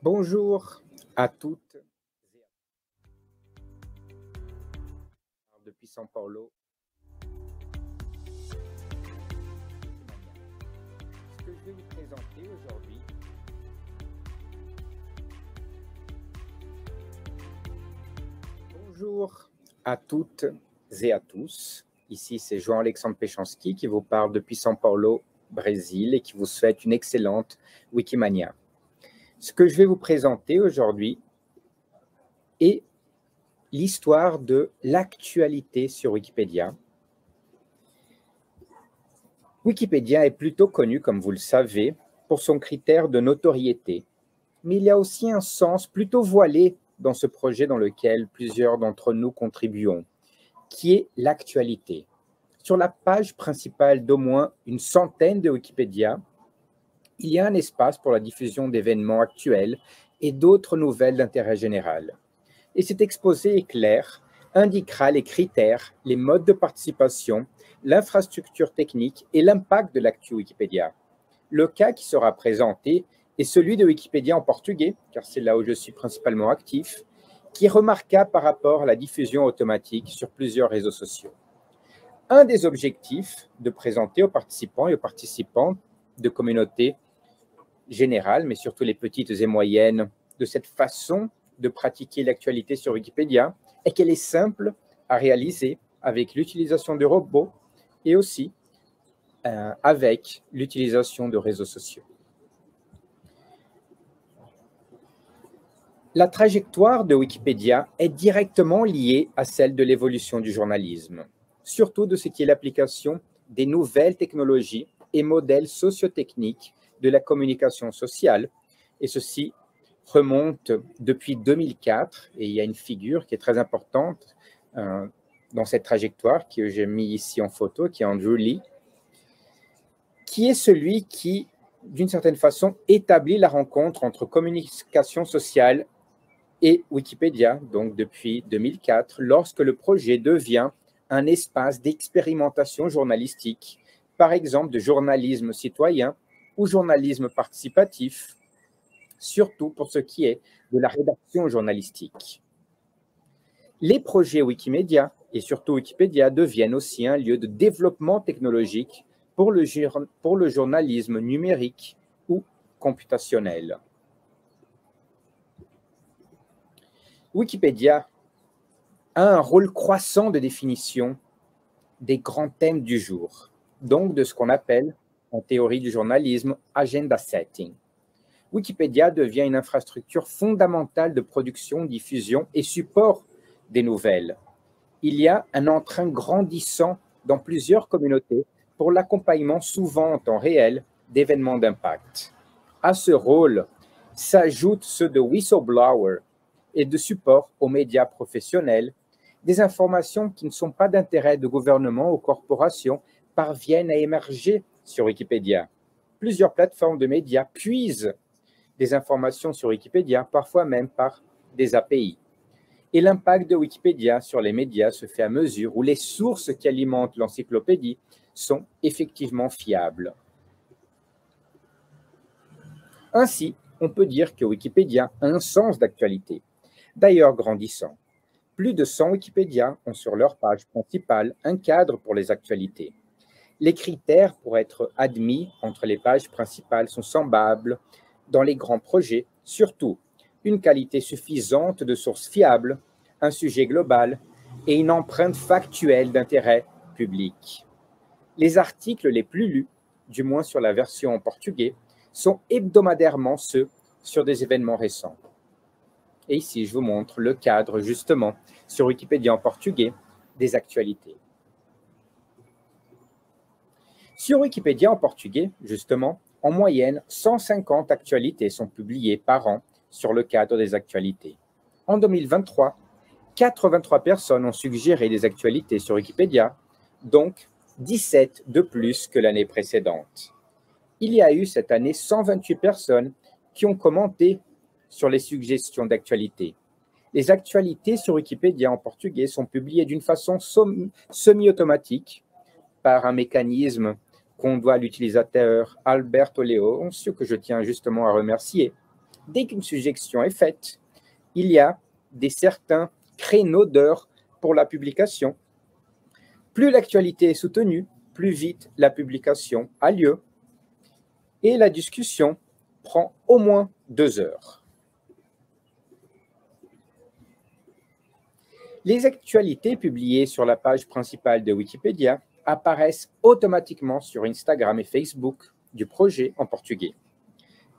Bonjour à toutes et à tous depuis São Paulo. Ce que je vais vous présenter aujourd'hui, bonjour à toutes et à tous. Ici, c'est Jean-Alexandre Péchanski qui vous parle depuis São Paulo, Brésil, et qui vous souhaite une excellente Wikimania. Ce que je vais vous présenter aujourd'hui est l'histoire de l'actualité sur Wikipédia. Wikipédia est plutôt connu, comme vous le savez, pour son critère de notoriété. Mais il y a aussi un sens plutôt voilé dans ce projet dans lequel plusieurs d'entre nous contribuons, qui est l'actualité. Sur la page principale d'au moins une centaine de Wikipédia, il y a un espace pour la diffusion d'événements actuels et d'autres nouvelles d'intérêt général. Et cet exposé est clair, indiquera les critères, les modes de participation, l'infrastructure technique et l'impact de l'actu Wikipédia. Le cas qui sera présenté est celui de Wikipédia en portugais, car c'est là où je suis principalement actif, qui est remarquable par rapport à la diffusion automatique sur plusieurs réseaux sociaux. Un des objectifs de présenter aux participants et aux participantes de communautés générales, mais surtout les petites et moyennes, de cette façon de pratiquer l'actualité sur Wikipédia est qu'elle est simple à réaliser avec l'utilisation de robots et aussi avec l'utilisation de réseaux sociaux. La trajectoire de Wikipédia est directement liée à celle de l'évolution du journalisme, surtout de ce qui est l'application des nouvelles technologies et modèles sociotechniques de la communication sociale, et ceci remonte depuis 2004, et il y a une figure qui est très importante dans cette trajectoire, que j'ai mis ici en photo, qui est Andrew Lee, qui est celui qui, d'une certaine façon, établit la rencontre entre communication sociale et Wikipédia, donc depuis 2004, lorsque le projet devient un espace d'expérimentation journalistique, par exemple de journalisme citoyen ou journalisme participatif, surtout pour ce qui est de la rédaction journalistique. Les projets Wikimedia et surtout Wikipédia deviennent aussi un lieu de développement technologique pour le journalisme numérique ou computationnel. Wikipédia a un rôle croissant de définition des grands thèmes du jour, donc de ce qu'on appelle, en théorie du journalisme, agenda setting. Wikipédia devient une infrastructure fondamentale de production, diffusion et support des nouvelles. Il y a un entrain grandissant dans plusieurs communautés pour l'accompagnement souvent en temps réel d'événements d'impact. À ce rôle s'ajoutent ceux de whistleblower et de support aux médias professionnels. Des informations qui ne sont pas d'intérêt de gouvernement ou corporations parviennent à émerger sur Wikipédia. Plusieurs plateformes de médias puisent des informations sur Wikipédia, parfois même par des API. Et l'impact de Wikipédia sur les médias se fait à mesure où les sources qui alimentent l'encyclopédie sont effectivement fiables. Ainsi, on peut dire que Wikipédia a un sens d'actualité, d'ailleurs grandissant. Plus de 100 Wikipédia ont sur leur page principale un cadre pour les actualités. Les critères pour être admis entre les pages principales sont semblables dans les grands projets, surtout une qualité suffisante de sources fiables, un sujet global et une empreinte factuelle d'intérêt public. Les articles les plus lus, du moins sur la version en portugais, sont hebdomadairement ceux sur des événements récents. Et ici, je vous montre le cadre, justement, sur Wikipédia en portugais, des actualités. Sur Wikipédia en portugais, justement, en moyenne, 150 actualités sont publiées par an sur le cadre des actualités. En 2023, 83 personnes ont suggéré des actualités sur Wikipédia, donc 17 de plus que l'année précédente. Il y a eu cette année 128 personnes qui ont commenté sur les suggestions d'actualités. Les actualités sur Wikipédia en portugais sont publiées d'une façon semi-automatique par un mécanisme qu'on doit à l'utilisateur Alberto Leoncio, que je tiens justement à remercier, dès qu'une suggestion est faite, il y a certains créneaux d'heures pour la publication. Plus l'actualité est soutenue, plus vite la publication a lieu et la discussion prend au moins 2 heures. Les actualités publiées sur la page principale de Wikipédia apparaissent automatiquement sur Instagram et Facebook du projet en portugais.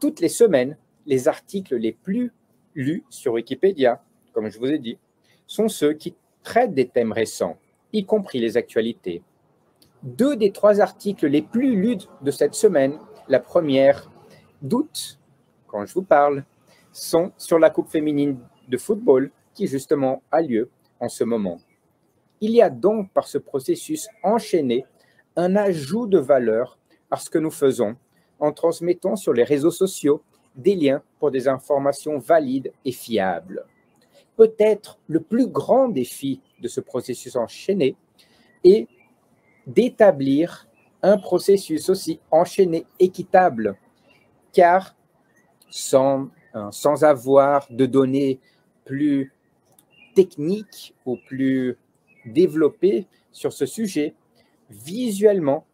Toutes les semaines, les articles les plus lus sur Wikipédia, comme je vous ai dit, sont ceux qui traitent des thèmes récents, y compris les actualités. 2 des 3 articles les plus lus de cette semaine, la première d'août, quand je vous parle, sont sur la Coupe féminine de football qui justement a lieu en ce moment. Il y a donc par ce processus enchaîné un ajout de valeur à ce que nous faisons en transmettant sur les réseaux sociaux des liens pour des informations valides et fiables. Peut-être le plus grand défi de ce processus enchaîné est d'établir un processus aussi enchaîné équitable, car sans avoir de données plus techniques ou plus développées sur ce sujet, visuellement,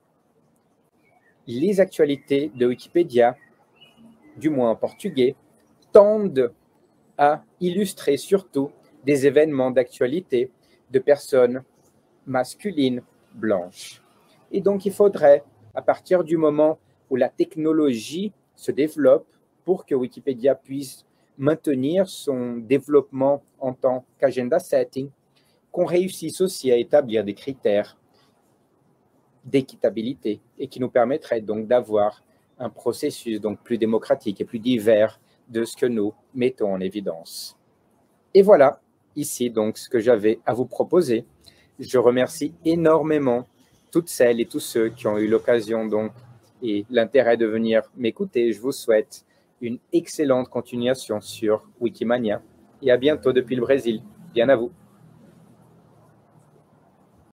les actualités de Wikipédia, du moins en portugais, tendent à illustrer surtout des événements d'actualité de personnes masculines blanches. Et donc, il faudrait, à partir du moment où la technologie se développe pour que Wikipédia puisse maintenir son développement en tant qu'agenda setting, qu'on réussisse aussi à établir des critères d'équitabilité et qui nous permettraient donc d'avoir un processus donc plus démocratique et plus divers de ce que nous mettons en évidence. Et voilà, ici donc ce que j'avais à vous proposer. Je remercie énormément toutes celles et tous ceux qui ont eu l'occasion donc et l'intérêt de venir m'écouter. Je vous souhaite une excellente continuation sur Wikimania et à bientôt depuis le Brésil. Bien à vous.